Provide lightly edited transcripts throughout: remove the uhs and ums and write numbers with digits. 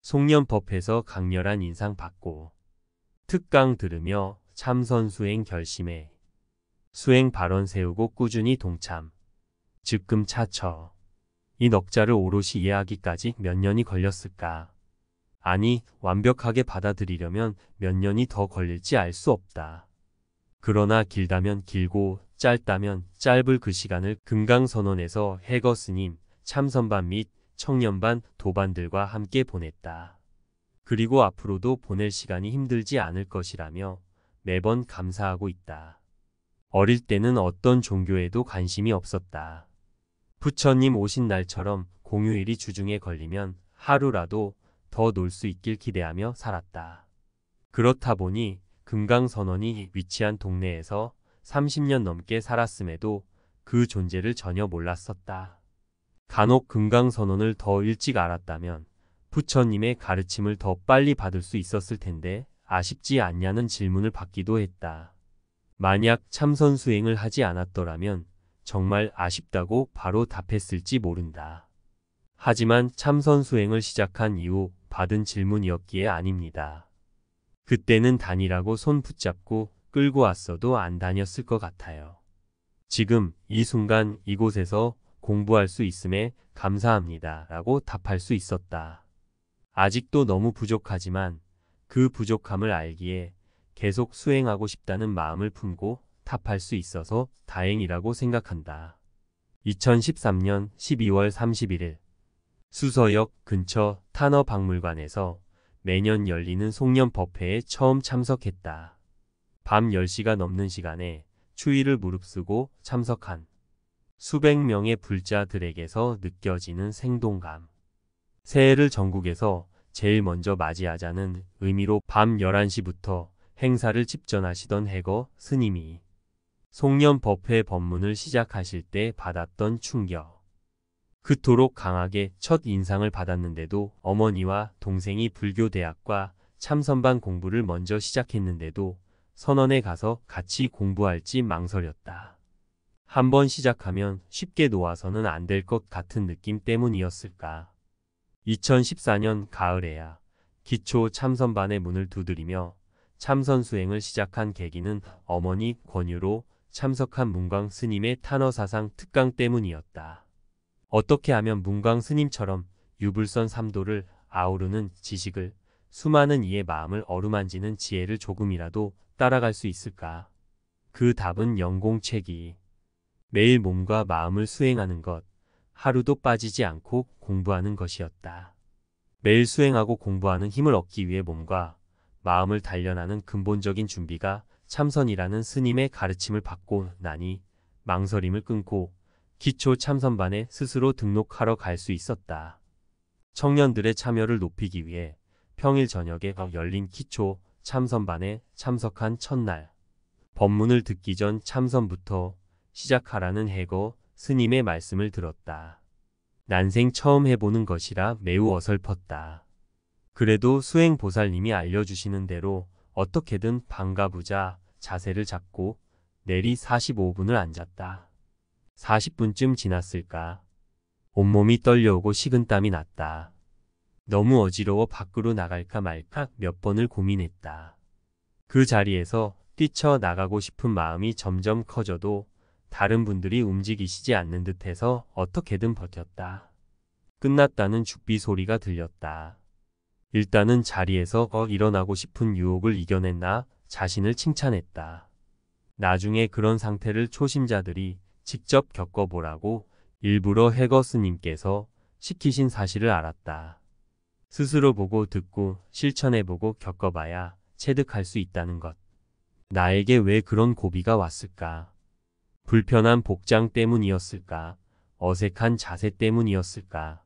송년법에서 강렬한 인상 받고 특강 들으며 참선 수행 결심해 수행 발언 세우고 꾸준히 동참. 즉금 차처. 이 넉자를 오롯이 이해하기까지 몇 년이 걸렸을까? 아니, 완벽하게 받아들이려면 몇 년이 더 걸릴지 알 수 없다. 그러나 길다면 길고 짧다면 짧을 그 시간을 금강선원에서 해거 스님, 참선반 및 청년반, 도반들과 함께 보냈다. 그리고 앞으로도 보낼 시간이 힘들지 않을 것이라며 매번 감사하고 있다. 어릴 때는 어떤 종교에도 관심이 없었다. 부처님 오신 날처럼 공휴일이 주중에 걸리면 하루라도 더 놀 수 있길 기대하며 살았다. 그렇다 보니 금강선원이 위치한 동네에서 30년 넘게 살았음에도 그 존재를 전혀 몰랐었다. 간혹 금강선원을 더 일찍 알았다면 부처님의 가르침을 더 빨리 받을 수 있었을 텐데 아쉽지 않냐는 질문을 받기도 했다. 만약 참선 수행을 하지 않았더라면 정말 아쉽다고 바로 답했을지 모른다. 하지만 참선 수행을 시작한 이후 받은 질문이었기에 아닙니다. 그때는 다니라고 손 붙잡고 끌고 왔어도 안 다녔을 것 같아요. 지금 이 순간 이곳에서 공부할 수 있음에 감사합니다 라고 답할 수 있었다. 아직도 너무 부족하지만 그 부족함을 알기에 계속 수행하고 싶다는 마음을 품고 답할 수 있어서 다행이라고 생각한다. 2013년 12월 31일 수서역 근처 탄어박물관에서 매년 열리는 송년법회에 처음 참석했다. 밤 10시가 넘는 시간에 추위를 무릅쓰고 참석한 수백 명의 불자들에게서 느껴지는 생동감. 새해를 전국에서 제일 먼저 맞이하자는 의미로 밤 11시부터 행사를 집전하시던 해거 스님이 송년법회 법문을 시작하실 때 받았던 충격. 그토록 강하게 첫 인상을 받았는데도 어머니와 동생이 불교대학과 참선반 공부를 먼저 시작했는데도 선원에 가서 같이 공부할지 망설였다. 한번 시작하면 쉽게 놓아서는 안 될 것 같은 느낌 때문이었을까. 2014년 가을에야 기초 참선반의 문을 두드리며 참선 수행을 시작한 계기는 어머니 권유로 참석한 문광 스님의 탄어사상 특강 때문이었다. 어떻게 하면 문광 스님처럼 유불선 삼도를 아우르는 지식을, 수많은 이의 마음을 어루만지는 지혜를 조금이라도 따라갈 수 있을까? 그 답은 영공체기. 매일 몸과 마음을 수행하는 것, 하루도 빠지지 않고 공부하는 것이었다. 매일 수행하고 공부하는 힘을 얻기 위해 몸과 마음을 단련하는 근본적인 준비가 참선이라는 스님의 가르침을 받고 나니 망설임을 끊고 기초 참선반에 스스로 등록하러 갈 수 있었다. 청년들의 참여를 높이기 위해 평일 저녁에 열린 기초 참선반에 참석한 첫날, 법문을 듣기 전 참선부터 시작하라는 해거 스님의 말씀을 들었다. 난생 처음 해보는 것이라 매우 어설펐다. 그래도 수행보살님이 알려주시는 대로 어떻게든 반가부자 자세를 잡고 내리 45분을 앉았다. 40분쯤 지났을까. 온몸이 떨려오고 식은땀이 났다. 너무 어지러워 밖으로 나갈까 말까 몇 번을 고민했다. 그 자리에서 뛰쳐나가고 싶은 마음이 점점 커져도 다른 분들이 움직이시지 않는 듯해서 어떻게든 버텼다. 끝났다는 죽비 소리가 들렸다. 일단은 자리에서 일어나고 싶은 유혹을 이겨냈나 자신을 칭찬했다. 나중에 그런 상태를 초심자들이 직접 겪어보라고 일부러 해거 스님께서 시키신 사실을 알았다. 스스로 보고 듣고 실천해보고 겪어봐야 체득할 수 있다는 것. 나에게 왜 그런 고비가 왔을까? 불편한 복장 때문이었을까? 어색한 자세 때문이었을까?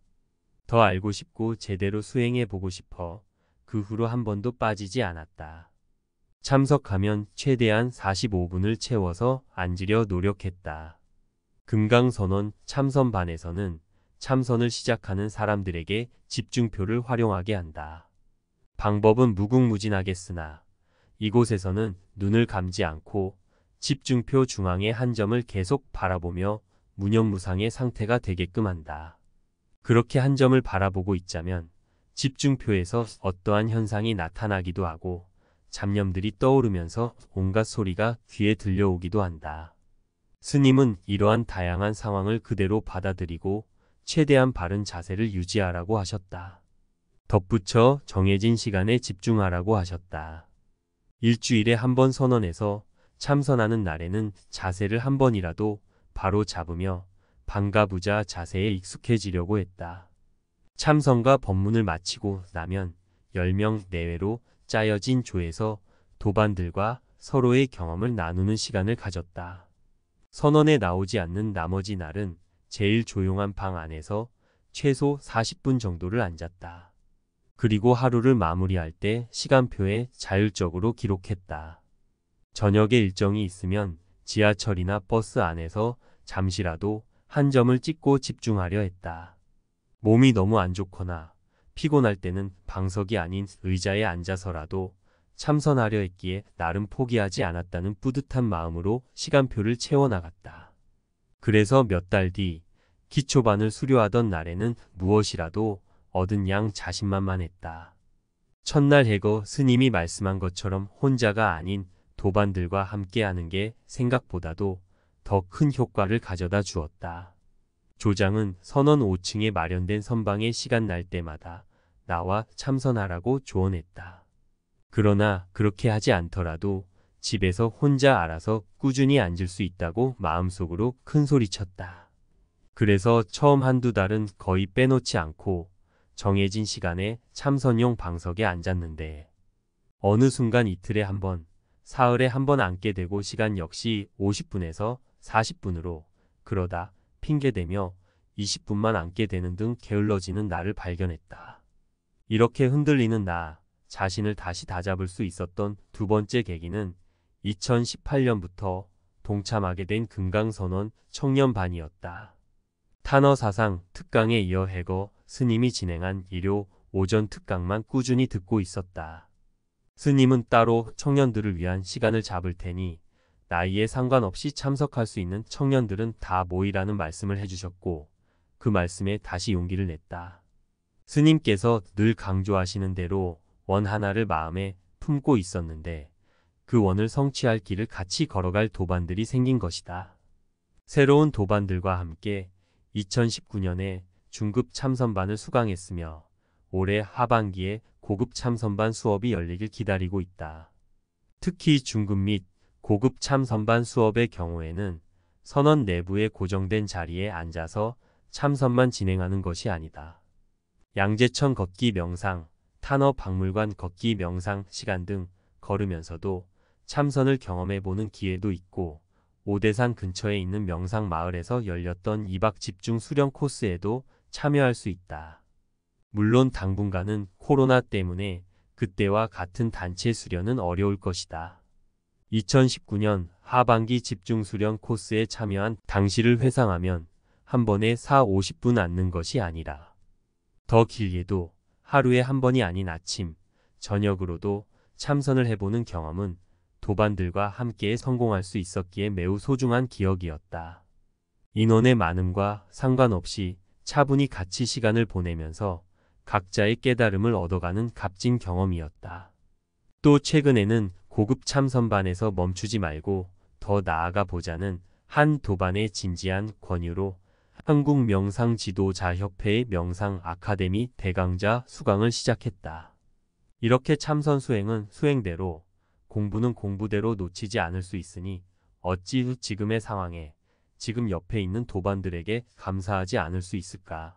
더 알고 싶고 제대로 수행해보고 싶어 그 후로 한 번도 빠지지 않았다. 참석하면 최대한 45분을 채워서 앉으려 노력했다. 금강선원 참선반에서는 참선을 시작하는 사람들에게 집중표를 활용하게 한다. 방법은 무궁무진하겠으나 이곳에서는 눈을 감지 않고 집중표 중앙의 한 점을 계속 바라보며 무념무상의 상태가 되게끔 한다. 그렇게 한 점을 바라보고 있자면 집중표에서 어떠한 현상이 나타나기도 하고 잡념들이 떠오르면서 온갖 소리가 귀에 들려오기도 한다. 스님은 이러한 다양한 상황을 그대로 받아들이고 최대한 바른 자세를 유지하라고 하셨다. 덧붙여 정해진 시간에 집중하라고 하셨다. 일주일에 한 번 선언해서 참선하는 날에는 자세를 한 번이라도 바로 잡으며 방가부자 자세에 익숙해지려고 했다. 참선과 법문을 마치고 나면 10명 내외로 짜여진 조에서 도반들과 서로의 경험을 나누는 시간을 가졌다. 선언에 나오지 않는 나머지 날은 제일 조용한 방 안에서 최소 40분 정도를 앉았다. 그리고 하루를 마무리할 때 시간표에 자율적으로 기록했다. 저녁에 일정이 있으면 지하철이나 버스 안에서 잠시라도 한 점을 찍고 집중하려 했다. 몸이 너무 안 좋거나 피곤할 때는 방석이 아닌 의자에 앉아서라도 참선하려 했기에 나름 포기하지 않았다는 뿌듯한 마음으로 시간표를 채워나갔다. 그래서 몇 달 뒤 기초반을 수료하던 날에는 무엇이라도 얻은 양 자신만만했다. 첫날 해거 스님이 말씀한 것처럼 혼자가 아닌 도반들과 함께하는 게 생각보다도 더 큰 효과를 가져다 주었다. 조장은 선원 5층에 마련된 선방에 시간 날 때마다 나와 참선하라고 조언했다. 그러나 그렇게 하지 않더라도 집에서 혼자 알아서 꾸준히 앉을 수 있다고 마음속으로 큰소리쳤다. 그래서 처음 한두 달은 거의 빼놓지 않고 정해진 시간에 참선용 방석에 앉았는데 어느 순간 이틀에 한 번, 사흘에 한 번 앉게 되고 시간 역시 50분에서 40분으로 그러다 핑계대며 20분만 앉게 되는 등 게을러지는 나를 발견했다. 이렇게 흔들리는 나 자신을 다시 다잡을 수 있었던 두 번째 계기는 2018년부터 동참하게 된 금강선원 청년반이었다. 탄어사상 특강에 이어 해거 스님이 진행한 일요 오전 특강만 꾸준히 듣고 있었다. 스님은 따로 청년들을 위한 시간을 잡을 테니 나이에 상관없이 참석할 수 있는 청년들은 다 모이라는 말씀을 해주셨고 그 말씀에 다시 용기를 냈다. 스님께서 늘 강조하시는 대로 원 하나를 마음에 품고 있었는데 그 원을 성취할 길을 같이 걸어갈 도반들이 생긴 것이다. 새로운 도반들과 함께 2019년에 중급 참선반을 수강했으며 올해 하반기에 고급 참선반 수업이 열리길 기다리고 있다. 특히 중급 및 고급 참선반 수업의 경우에는 선원 내부의 고정된 자리에 앉아서 참선만 진행하는 것이 아니다. 양재천 걷기 명상, 탄어 박물관 걷기 명상 시간 등 걸으면서도 참선을 경험해보는 기회도 있고 오대산 근처에 있는 명상 마을에서 열렸던 2박 집중 수련 코스에도 참여할 수 있다. 물론 당분간은 코로나 때문에 그때와 같은 단체 수련은 어려울 것이다. 2019년 하반기 집중 수련 코스에 참여한 당시를 회상하면 한 번에 40-50분 앉는 것이 아니라 더 길게도 하루에 한 번이 아닌 아침, 저녁으로도 참선을 해보는 경험은 도반들과 함께 성공할 수 있었기에 매우 소중한 기억이었다. 인원의 많음과 상관없이 차분히 같이 시간을 보내면서 각자의 깨달음을 얻어가는 값진 경험이었다. 또 최근에는 고급 참선반에서 멈추지 말고 더 나아가 보자는 한 도반의 진지한 권유로 한국명상지도자협회의 명상 아카데미 대강자 수강을 시작했다. 이렇게 참선 수행은 수행대로, 공부는 공부대로 놓치지 않을 수 있으니 어찌 지금의 상황에 지금 옆에 있는 도반들에게 감사하지 않을 수 있을까.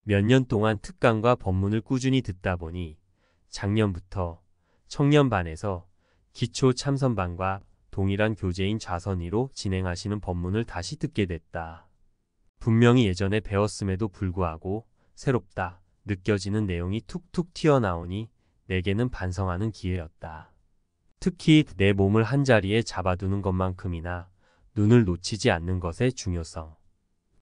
몇 년 동안 특강과 법문을 꾸준히 듣다 보니 작년부터 청년반에서 기초 참선반과 동일한 교재인 좌선이로 진행하시는 법문을 다시 듣게 됐다. 분명히 예전에 배웠음에도 불구하고 새롭다 느껴지는 내용이 툭툭 튀어나오니 내게는 반성하는 기회였다. 특히 내 몸을 한자리에 잡아두는 것만큼이나 눈을 놓치지 않는 것의 중요성.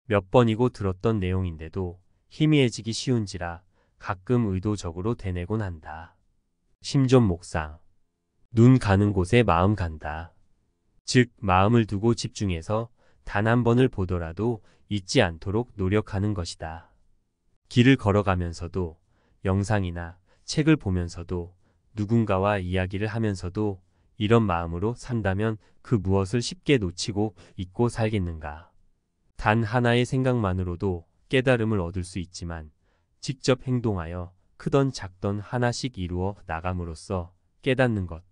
몇 번이고 들었던 내용인데도 희미해지기 쉬운지라 가끔 의도적으로 되뇌곤 한다. 심좀 목상. 눈 가는 곳에 마음 간다. 즉 마음을 두고 집중해서 단 한 번을 보더라도 잊지 않도록 노력하는 것이다. 길을 걸어가면서도 영상이나 책을 보면서도 누군가와 이야기를 하면서도 이런 마음으로 산다면 그 무엇을 쉽게 놓치고 잊고 살겠는가. 단 하나의 생각만으로도 깨달음을 얻을 수 있지만 직접 행동하여 크던 작던 하나씩 이루어 나감으로써 깨닫는 것.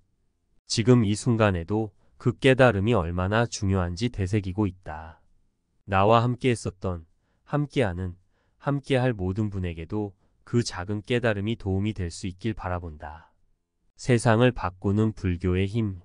지금 이 순간에도 그 깨달음이 얼마나 중요한지 되새기고 있다. 나와 함께 했었던, 함께하는, 함께할 모든 분에게도 그 작은 깨달음이 도움이 될 수 있길 바라본다. 세상을 바꾸는 불교의 힘.